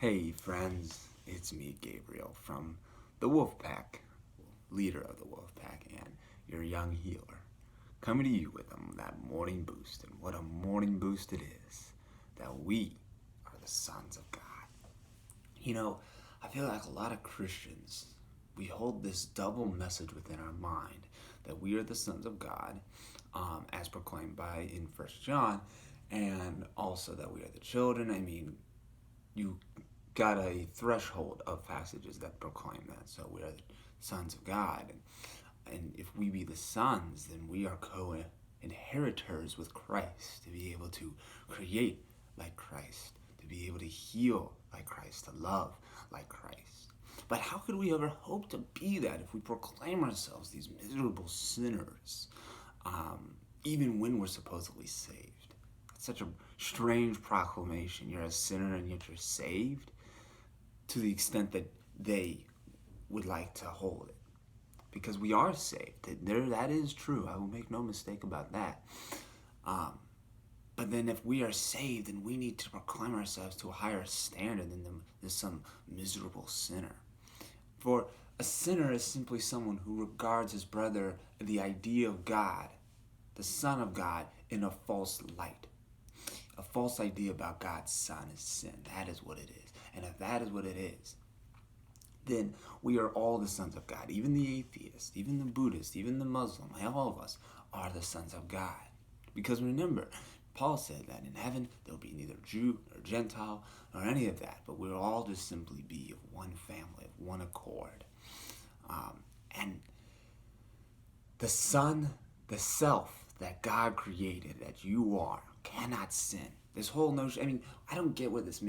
Hey friends, it's me, Gabriel, from the Wolfpack, leader of the Wolfpack, and your young healer, coming to you with that morning boost. And what a morning boost it is, that we are the sons of God. You know, I feel like a lot of Christians, we hold this double message within our mind that we are the sons of God, as proclaimed by in First John, and also that we are the children. I mean, you got a threshold of passages that proclaim that. So we are the sons of God. And if we be the sons, then we are co-inheritors with Christ to be able to create like Christ, to be able to heal like Christ, to love like Christ. But how could we ever hope to be that if we proclaim ourselves these miserable sinners, even when we're supposedly saved? It's such a strange proclamation. You're a sinner and yet you're saved, to the extent that they would like to hold it. Because we are saved. That is true. I will make no mistake about that. But then if we are saved, then we need to proclaim ourselves to a higher standard than some miserable sinner. For a sinner is simply someone who regards his brother, the idea of God, the Son of God, in a false light. A false idea about God's Son is sin. That is what it is. And if that is what it is, then we are all the sons of God. Even the atheist, even the Buddhist, even the Muslim, all of us are the sons of God. Because remember, Paul said that in heaven there will be neither Jew nor Gentile nor any of that, but we'll all just simply be of one family, of one accord. And the Son, the self that God created, that you are, cannot sin. This whole notion, I mean, I don't get where this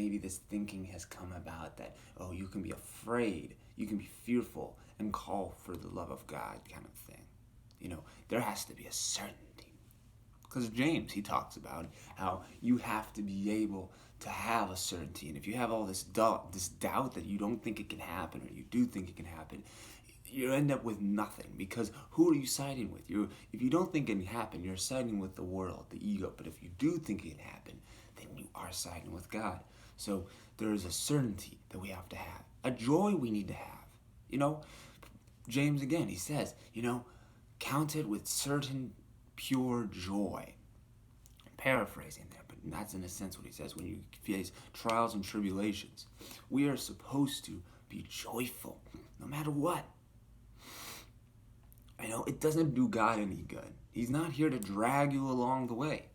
thinking has come about that, oh, you can be afraid, you can be fearful, and call for the love of God kind of thing. You know, there has to be a certainty. Because James, he talks about how you have to be able to have a certainty. And if you have all this doubt that you don't think it can happen, or you do think it can happen, you end up with nothing. Because who are you siding with? If you don't think it can happen, you're siding with the world, the ego. But if you do think it can happen, then you are siding with God. So there is a certainty that we have to have, a joy we need to have. You know, James again, he says, count it with certain pure joy. I'm paraphrasing there, but that's in a sense what he says. When you face trials and tribulations, we are supposed to be joyful no matter what. It doesn't do God any good. He's not here to drag you along the way.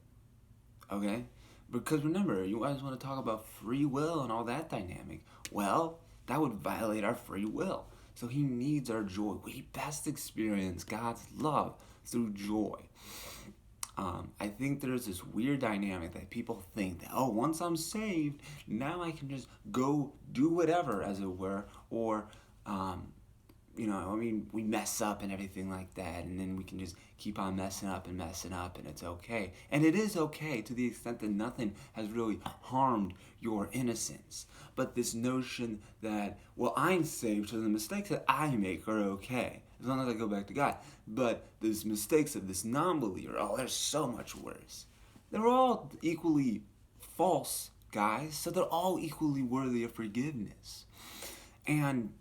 Okay? Because remember, you guys want to talk about free will and all that dynamic. Well, that would violate our free will. So he needs our joy. We best experience God's love through joy. I think there's this weird dynamic that people think that, once I'm saved, now I can just go do whatever, as it were, or we mess up and everything like that, and then we can just keep on messing up, and it's okay. And it is okay to the extent that nothing has really harmed your innocence. But this notion that, I'm saved, so the mistakes that I make are okay, as long as I go back to God. But these mistakes of this non-believer, they're so much worse. They're all equally false, guys, so they're all equally worthy of forgiveness. And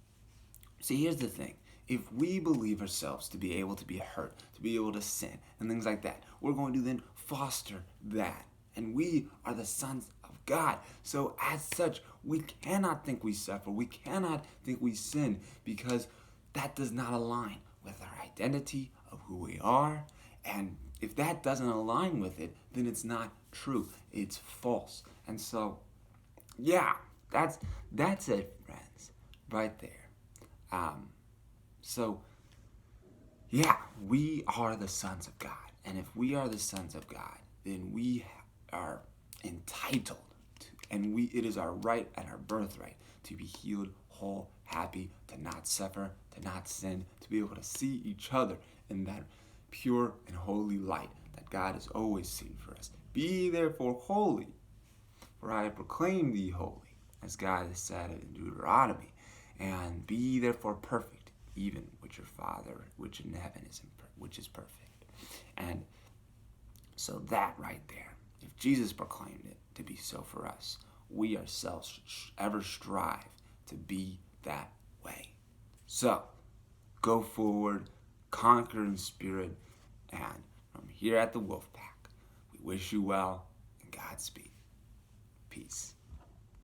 see, here's the thing. If we believe ourselves to be able to be hurt, to be able to sin, and things like that, we're going to then foster that. And we are the sons of God. So as such, we cannot think we suffer. We cannot think we sin, because that does not align with our identity of who we are. And if that doesn't align with it, then it's not true. It's false. And so, that's it, friends, right there. We are the sons of God. And if we are the sons of God, then we are entitled to, and it is our right and our birthright to be healed, whole, happy, to not suffer, to not sin, to be able to see each other in that pure and holy light that God has always seen for us. Be therefore holy, for I proclaim thee holy, as God has said in Deuteronomy. And be therefore perfect, even which your Father, which in heaven which is perfect. And so that right there, if Jesus proclaimed it to be so for us, we ourselves ever strive to be that way. So, go forward, conquer in spirit, and from here at the Wolfpack, we wish you well and Godspeed. Peace.